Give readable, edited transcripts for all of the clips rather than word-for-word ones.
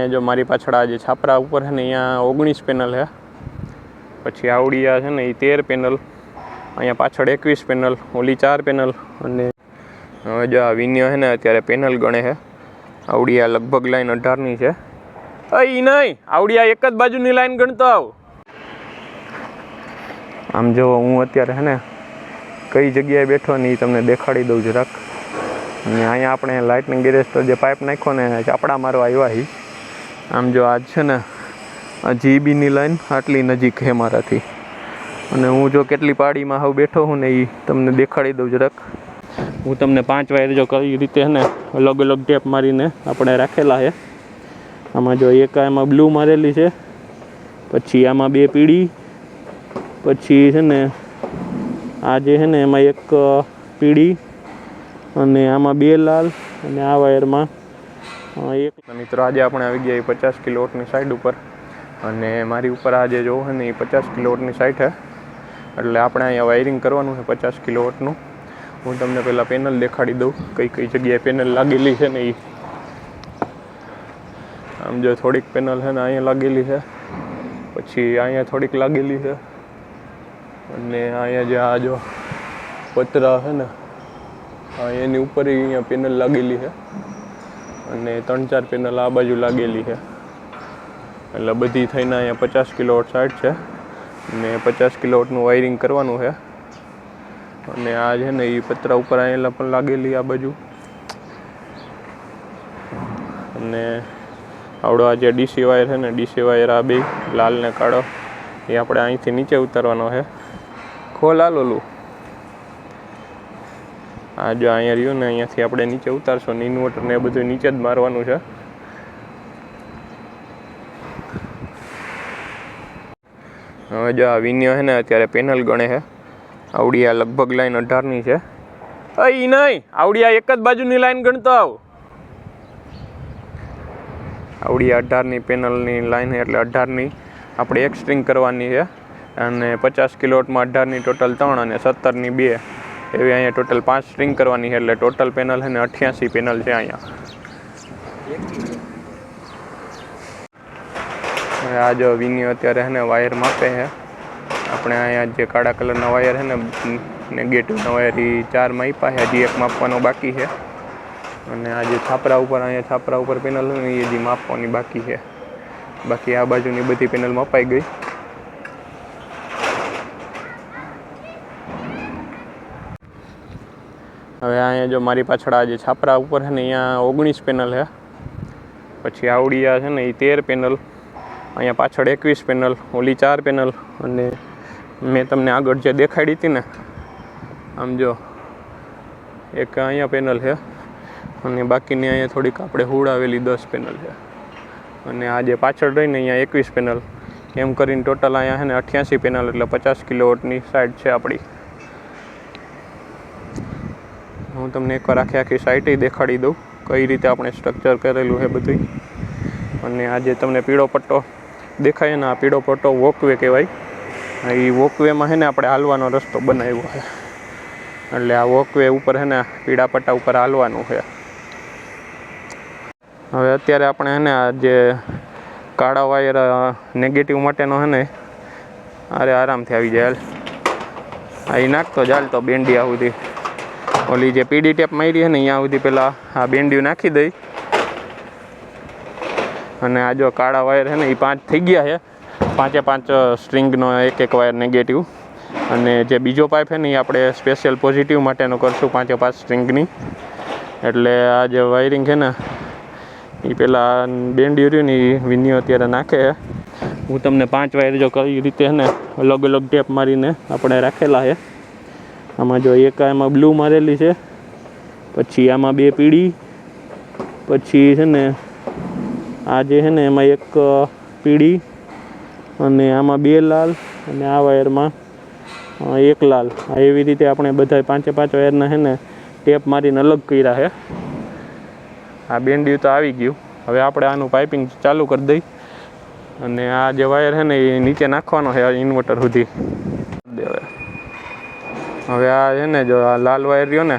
અહીંયા જો મારી પાછળ આ જે છાપરા ઉપર છે ને અહીંયા 19 પેનલ છે, પછી આવડી આ છે ને એ 13 પેનલ, અહીંયા પાછળ 21 પેનલ, ઓલી 4 પેનલ. અને હવે જો આ વિન્યો છે ને અત્યારે પેનલ ગણે છે. આવડી આ લગભગ લાઈન 18ની છે. એ નહીં, આવડી આ એક જ બાજુની લાઈન ગણતો આવ. આમ જો હું અત્યારે છે ને કઈ જગ્યાએ બેઠો ને એ તમને દેખાડી દઉં જરાક. અને અહીંયા આપણે લાઇટનિંગ ગેરેજ પર જે પાઇપ નાખ્યો ને ચાપડા મારવા આવ્યા હી. આમ જો આજ છે ને આ જીબીની લાઈન આટલી નજીક છે મારાથી, અને હું જો કેટલી પાડીમાં હવે બેઠો હું ને એ તમને દેખાડી દઉં જરાક. હું તમને 5 વાયર જો કઈ રીતે છે ને અલગ અલગ ટેપ મારીને આપણે રાખેલા છે. આમાં જો એક એમાં બ્લુ મારેલી છે, પછી આમાં 2 પીળી, પછી છે ને આ જે છે ને એમાં એક પીળી, અને આમાં 2 લાલ, અને આ વાયરમાં એક. મિત્રો આજે આપણે આવી ગયા 50 કિલોવોટની સાઈડ ઉપર, અને મારી ઉપર આ જે જોવો છે ને એ 50 કિલોવોટની સાઈડ છે. એટલે આપણે અહીંયા વાયરિંગ કરવાનું છે 50 કિલોવોટનું. હું તમને પહેલાં પેનલ દેખાડી દઉં કઈ કઈ જગ્યાએ પેનલ લાગેલી છે ને એ. આમ જો થોડીક પેનલ છે ને અહીંયા લાગેલી છે, પછી અહીંયા થોડીક લાગેલી છે, અને અહીંયા જે આ જો પતરા છે ને એની ઉપર અહીંયા પેનલ લાગેલી છે, અને 3-4 પેનલ આ બાજુ લાગેલી છે. એટલે બધી થઈને અહીંયા 50 કિલોવોટ સાઈડ છે, અને 50 કિલોવોટનું વાયરિંગ કરવાનું છે. અને આ છે ને એ પતરા ઉપર અહીંયા પણ લાગેલી આ બાજુ. અને આવડો આ જે ડીસી વાયર છે ને ડીસી વાયર આ 2 લાલ ને કાળો એ આપણે અહીંથી નીચે ઉતારવાનો છે. ખોલ આલોલું આ જો અહીંયા રહ્યું ને અહીંયાથી આપણે નીચે ઉતારશો ને ઇન્વર્ટર ને એ બધું નીચે જ મારવાનું છે. હવે જો આ વિન્યો છે ને અત્યારે પેનલ ગણે છે. આવડી આ લગભગ લાઈન 18ની છે. એ નહીં, આવડી આ એક જ બાજુની લાઈન ગણતો આવ. આવડી 18ની પેનલની લાઈન છે, એટલે 18ની આપણે એક સ્ટ્રિંગ કરવાની છે. અને 50 કિલોવોટમાં 18ની ટોટલ 3 અને 17ની 2 એવી અહીંયા ટોટલ 5 સ્ટ્રિંગ કરવાની છે. એટલે ટોટલ પેનલ છે ને 88 પેનલ છે અહીંયા. હવે આ જો વિન્યો અત્યારે છે ને વાયર માપે છે. આપણે અહીંયા જે કાળા કલરના વાયર છે ને નેગેટિવના વાયર એ 4 માપ્યા છે, હજી 1 માપવાનો બાકી છે. અને આ જે છાપરા ઉપર અહીંયા છાપરા ઉપર પેનલ છે ને એ હજી માપવાની બાકી છે. બાકી આ બાજુની બધી પેનલ મપાઈ ગઈ. હવે અહીંયા જો મારી પાછળ આ જે છાપરા ઉપર છે ને અહીંયા 19 પેનલ છે, પછી આવડી આ છે ને એ 13 પેનલ, અહીંયા પાછળ 21 પેનલ, ઓલી 4 પેનલ. અને મેં તમને આગળ જે દેખાડી હતી ને આમ જો એક અહીંયા પેનલ છે, અને બાકીની અહીંયા થોડીક આપણે હુડાવેલી 10 પેનલ છે. અને આ જે પાછળ રહીને અહીંયા 21 પેનલ, એમ કરીને ટોટલ અહીંયા છે ને 88 પેનલ, એટલે 50 કિલોવોટની સાઈડ છે આપણી. હું તમને એકવાર આખી સાઈટ દેખાડી દઉં કઈ રીતે આપણે સ્ટ્રક્ચર કરેલું છે બધું. અને આ જે તમને પીળો પટ્ટો દેખાય ને આ પીળો પટ્ટો વોકવે કહેવાય. એ વોકવેમાં છે ને આપણે હાલવાનો રસ્તો બનાવ્યો છે. એટલે આ વોકવે ઉપર છે ને પીળા પટ્ટા ઉપર હાલવાનું છે. હવે અત્યારે આપણે છે ને આ જે કાળા વાયર નેગેટિવ માટેનો છે ને અરે આરામથી આવી જાય. એ નાખતો ચાલતો બેન્ડિયા સુધી. ઓલી જે પીડી ટેપ મારી છે ને અહીંયા સુધી પહેલાં આ બેન્ડિયું નાખી દઈ. અને આ જો કાળા વાયર છે ને એ 5 થઈ ગયા છે. 5 સ્ટ્રિંગનો એક વાયર નેગેટિવ. અને જે બીજો પાઇપ છે ને એ આપણે સ્પેશિયલ પોઝિટિવ માટેનો કરશું 5 સ્ટ્રિંગની. એટલે આ જે વાયરિંગ છે ને એ પહેલાં બેન્ડિયું રહ્યું ને એ વિન્યો અત્યારે નાખે. હું તમને 5 વાયર જો કઈ રીતે છે ને અલગ અલગ ટેપ મારીને આપણે રાખેલા છે. આમાં જો એક એમાં બ્લુ મારેલી છે, પછી આમાં 2 પીળી, પછી છે ને આ જે છે ને એમાં એક પીળી, અને આમાં 2 લાલ, અને આ વાયરમાં 1 લાલ. એવી રીતે આપણે બધા 5 વાયરના છે ને ટેપ મારીને અલગ કર્યા છે. આ બેન્ડિયું તો આવી ગયું. હવે આપણે આનું પાઇપિંગ ચાલુ કરી દઈ. અને આ જે વાયર છે ને એ નીચે નાખવાનો છે ઇન્વર્ટર સુધી. હવે આ છે ને જો આ લાલ વાયર રહ્યો ને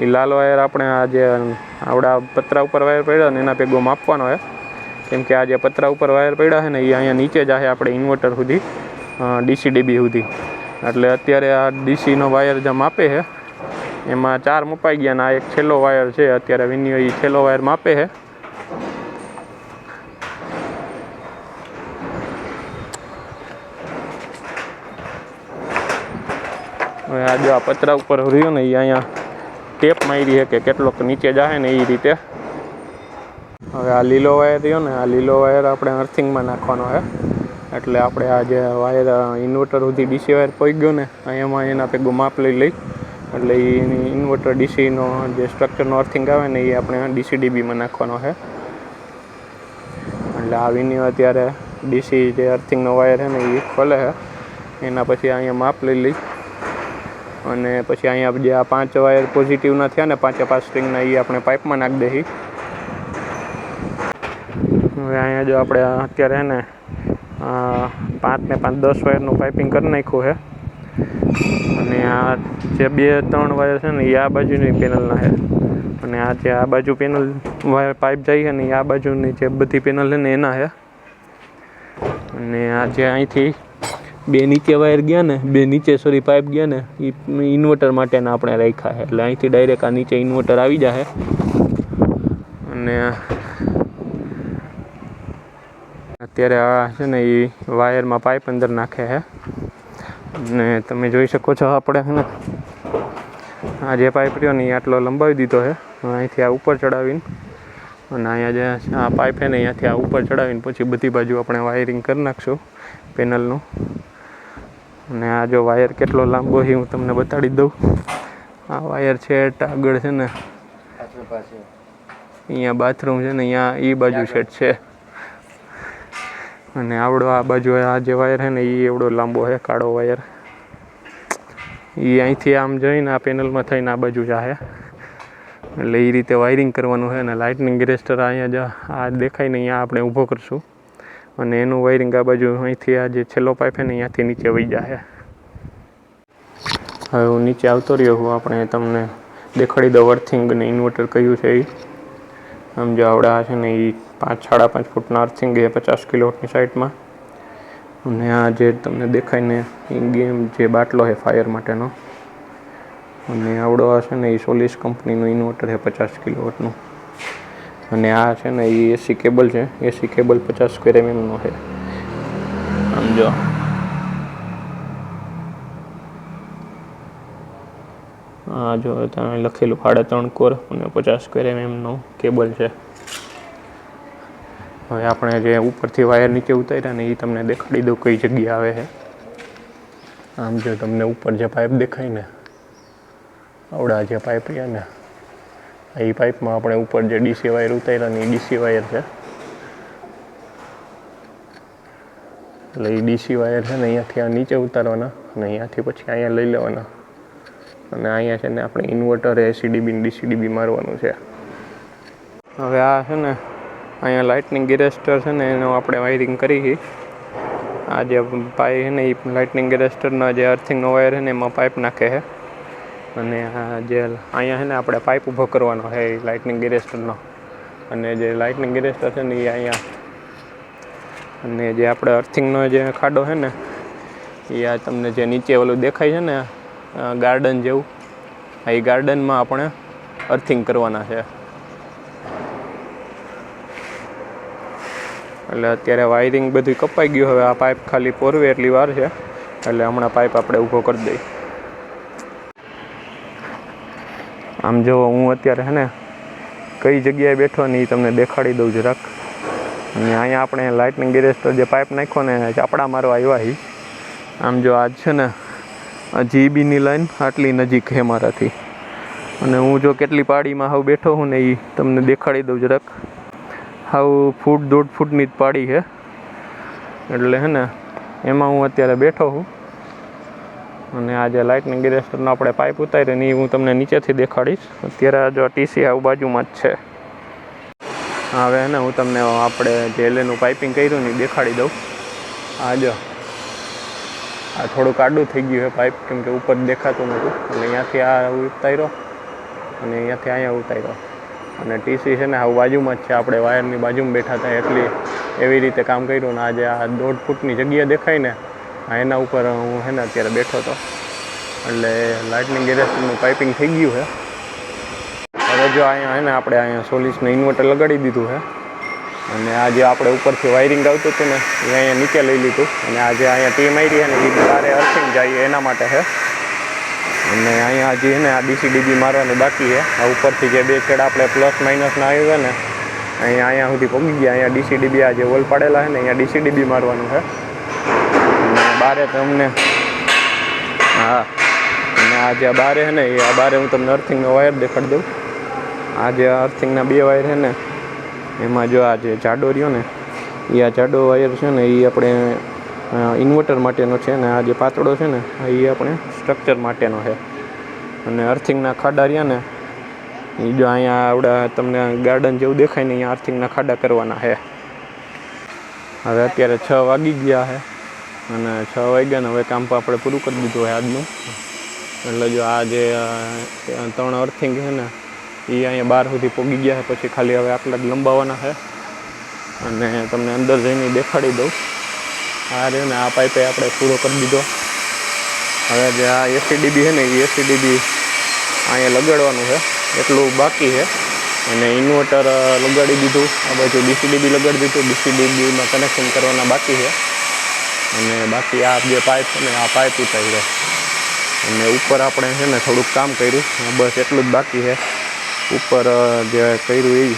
એ લાલ વાયર આપણે આ જે આવડા પતરા ઉપર વાયર પડ્યો ને એના ભેગો માપવાનો છે. કેમ કે આ જે પતરા ઉપર વાયર પડ્યા છે ને એ અહીંયા નીચે જ છે આપણે ઇન્વર્ટર સુધી, ડીસી ડીબી સુધી. એટલે અત્યારે આ ડીસીનો વાયર જે માપે છે એમાં 4 મપાઈ ગયા ને આ એક છેલ્લો વાયર છે. અત્યારે વિન્યો એ છેલ્લો વાયર માપે છે. હવે આ જો આ પતરા ઉપર રહ્યો ને એ અહીંયા ટેપ મારી છે કે કેટલોક નીચે જાય ને એ રીતે. હવે આ લીલો વાયર રહ્યો ને આ લીલો વાયર આપણે અર્થિંગમાં નાખવાનો છે. એટલે આપણે આ જે વાયર ઇન્વર્ટર સુધી ડીસી વાયર પહોંચી ગયો ને એમાં એના ભેગું માપ લઈ એટલે એ ઇન્વર્ટર ડીસીનો જે સ્ટ્રક્ચરનો અર્થિંગ આવે ને એ આપણે ડીસી ડીબીમાં નાખવાનો છે. એટલે આ વિન્યો અત્યારે ડીસી જે અર્થિંગનો વાયર છે ને એ ખોલે છે. એના પછી અહીંયા માપ લઈ અને પછી અહીંયા જે આ 5 વાયર પોઝિટિવના થયા ને 5 સ્ટ્રિંગના એ આપણે પાઇપમાં નાખી દઈએ. હવે અહીંયા જો આપણે અત્યારે છે ને 5 ને 5 10 વાયરનું પાઇપિંગ કરી નાખ્યું છે. અને આ જે 2-3 વાયર છે ને એ આ બાજુની પેનલના છે અને આ જે આ બાજુ પેનલ વાયર પાઇપ જાય છે ને એ આ બાજુની જે બધી પેનલ છે ને એના છે. અને આ જે અહીંથી 2 નીચે વાયર ગયા ને 2 નીચે પાઇપ ગયા ને એ ઇન્વર્ટર માટેના આપણે રાખ્યા છે. એટલે અહીંથી ડાયરેક્ટ આ નીચે ઇન્વર્ટર આવી જાય. અને અત્યારે આ છે ને એ વાયરમાં પાઇપ અંદર નાખે છે. અને તમે જોઈ શકો છો આપણે છે ને આ જે પાઇપ રહ્યો ને એ આટલો લંબાવી દીધો છે. અહીંથી આ ઉપર ચડાવીને અને અહીંયા જે આ પાઇપ છે ને અહીંયાથી આ ઉપર ચડાવીને પછી બધી બાજુ આપણે વાયરિંગ કરી નાખશું પેનલનું. અને આ જો વાયર કેટલો લાંબો છે હું તમને બતાડી દઉં. આ વાયર છે આગળ છે ને અહીંયા બાથરૂમ છે ને અહીંયા એ બાજુ સેટ છે. અને આવડો આ બાજુ આ જે વાયર છે ને એ એવડો લાંબો છે કાળો વાયર. એ અહીંથી આમ જઈને આ પેનલમાં થઈને આ બાજુ જાય. એટલે એ રીતે વાયરિંગ કરવાનું છે. અને લાઇટનિંગ રેસ્ટર અહીંયા આ દેખાય ને અહીંયા આપણે ઊભો કરશું અને એનું વાયરિંગ આ બાજુ અહીંથી આ જે છેલ્લો પાઇપ છે ને અહીંયાથી નીચે વહી જાય. હવે હું નીચે આવતો રહ્યો હું આપણે તમને દેખાડી દઉં અર્થિંગ અને ઇન્વર્ટર કયું છે એ. આમ જો આવડા છે ને એ 5-5.5 ફૂટના અર્થિંગ એ 50 કિલોવોટની સાઇડમાં. અને આ જે તમને દેખાય ને એ ગેમ જે બાટલો છે ફાયર માટેનો. અને આવડો આ છે ને એ સોલિસ કંપનીનું ઇન્વર્ટર છે 50 કિલોવોટનું. અને આ છે ને એ એસી કેબલ છે. એસી કેબલ 50 સ્ક્વેર mm છે. આમ જો આ જો તમે લખેલું 3.5 કોર અને 50 સ્ક્વેર mm કેબલ છે. હવે આપણે જે ઉપરથી વાયર નીચે ઉતાર્યા ને એ તમને દેખાડી દઉં કઈ જગ્યાએ આવે છે. આમ જો તમને ઉપર જે પાઇપ દેખાય ને આવડા જે પાઇપ રહ્યા ને એ પાઇપમાં આપણે ઉપર જે ડીસી વાયર ઉતાર્યા ને એ ડીસી વાયર છે. એટલે એ ડીસી વાયર છે ને અહીંયાથી આ નીચે ઉતારવાના અને અહીંયાથી પછી અહીંયા લઈ લેવાના. અને અહીંયા છે ને આપણે ઇન્વર્ટર એસી ડીબી ડીસી ડીબી મારવાનું છે. હવે આ છે ને અહીંયા લાઇટનિંગ ગેરેસ્ટર છે ને એનું આપણે વાયરિંગ કરી. આ જે પાઇપ છે ને એ લાઇટનિંગ ગેરેસ્ટરના જે અર્થિંગનો વાયર છે ને એમાં પાઇપ નાખે છે. અને આ જે અહીંયા છે ને આપણે પાઇપ ઊભો કરવાનો છે એ લાઇટનિંગ ગેરેસ્ટરનો. અને જે લાઇટનિંગ ગેરેસ્ટર છે ને એ અહીંયા અને જે આપણે અર્થિંગનો જે ખાડો છે ને એ આ તમને જે નીચે ઓલું દેખાય છે ને ગાર્ડન જેવું એ ગાર્ડનમાં આપણે અર્થિંગ કરવાના છે. એટલે અત્યારે વાયરિંગ બધું કપાઈ ગયું. હવે આ પાઇપ ખાલી પોરવે એટલી વાર છે. એટલે હમણાં પાઇપ આપણે ઊભો કરી દઈએ. આમ જો હું અત્યારે છે ને કઈ જગ્યાએ બેઠો ને એ તમને દેખાડી દઉં જરાક. અને અહીંયા આપણે લાઇટનિંગ ગેરેસ્ટર જે પાઇપ નાખ્યો ને ચાપડા મારવા આવ્યા. આમ જો આજ છે ને આ જીબીની લાઈન આટલી નજીક છે મારાથી. અને હું જો કેટલી પાડીમાં હાવ બેઠો હું ને એ તમને દેખાડી દઉં જરાક. હાવ 1.5 ફૂટની જ પાડી છે. એટલે છે ને એમાં હું અત્યારે બેઠો છું. અને આ જે લાઇટનિંગ ગેરેસ્ટરનો આપણે પાઇપ ઉતારીએ ને એ હું તમને નીચેથી દેખાડીશ. અત્યારે જો ટીસી આવું બાજુમાં જ છે. હવે ને હું તમને આપણે જે એલેનું પાઇપિંગ કર્યું ને એ દેખાડી દઉં. આ જો આ થોડુંક આડું થઈ ગયું છે પાઇપ કેમ કે ઉપર દેખાતું નહોતું. એટલે અહીંયાથી આ ઉતાર્યો અને અહીંયાથી અહીંયા ઉતાર્યો. અને ટીસી છે ને આ બાજુમાં જ છે, આપણે વાયરની બાજુમાં બેઠા હતા એટલી એવી રીતે કામ કર્યું. ને આજે આ 1.5 ફૂટની જગ્યા દેખાય ને એના ઉપર હું છે ને અત્યારે બેઠો હતો. એટલે લાઇટનિંગ એરેસ્ટરનું પાઇપિંગ થઈ ગયું છે. હવે જો અહીંયા છે ને આપણે અહીંયા સોલિસનું ઇન્વર્ટર લગાડી દીધું છે. અને આ જે આપણે ઉપરથી વાયરિંગ આવતું હતું ને એ અહીંયા નીચે લઈ લીધું. અને આજે અહીંયા ટી મારી છે ને એ તારે અર્થિંગ જાય એના માટે છે. અને અહીંયા હજી છે ને આ ડીસીડીબી મારવાનું બાકી છે. આ ઉપરથી જે 2 છેડા આપણે પ્લસ માઇનસના આવ્યા ને અહીંયા સુધી પહોંચી ગયા. અહીંયા ડીસીડીબી આ જે વોલ પાડેલા છે ને અહીંયા ડીસીડીબી મારવાનું છે. અને બારે તમને હા, અને આ જે બારે છે ને એ આ બારે હું તમને અર્થિંગનો વાયર દેખાડી દઉં. આ જે અર્થિંગના 2 વાયર છે ને એમાં જો આ જે જાડો રહ્યો ને એ આ જાડો વાયર છે ને એ આપણે ઇન્વર્ટર માટેનો છે. ને આ જે પાતળો છે ને એ આપણે સ્ટ્રક્ચર માટેનો છે. અને અર્થિંગના ખાડા રહ્યા ને એ જો અહીંયા આવડા તમને ગાર્ડન જેવું દેખાય ને અહીંયા અર્થિંગના ખાડા કરવાના છે. હવે અત્યારે 6 વાગી ગયા છે અને 6 વાગ્યા ને હવે કામ આપણે પૂરું કરી દીધું હોય આજનું. એટલે જો આ જે 3 અર્થિંગ છે ને એ અહીંયા બહાર સુધી પહોંચી ગયા છે. પછી ખાલી હવે આટલા જ લંબાવવાના છે. અને તમને અંદર જઈને દેખાડી દઉં. આ રહ્યો ને આ પાઇપે આપણે પૂરો કરી દીધો. હવે જે આ એસીડીબી છે ને એ એસીડીબી અહીંયા લગાડવાનું છે એટલું બાકી છે. અને ઇન્વર્ટર લગાડી દીધું. આ બાજુ ડીસીડીબી લગાડી દીધું. ડીસીડીબીમાં કનેક્શન કરવાના બાકી છે. અને બાકી આ જે પાઇપ છે ને આ પાઇપ ઉતાર્યો. અને ઉપર આપણે છે ને થોડુંક કામ કર્યું. બસ એટલું જ બાકી છે. ઉપર જે કર્યું એ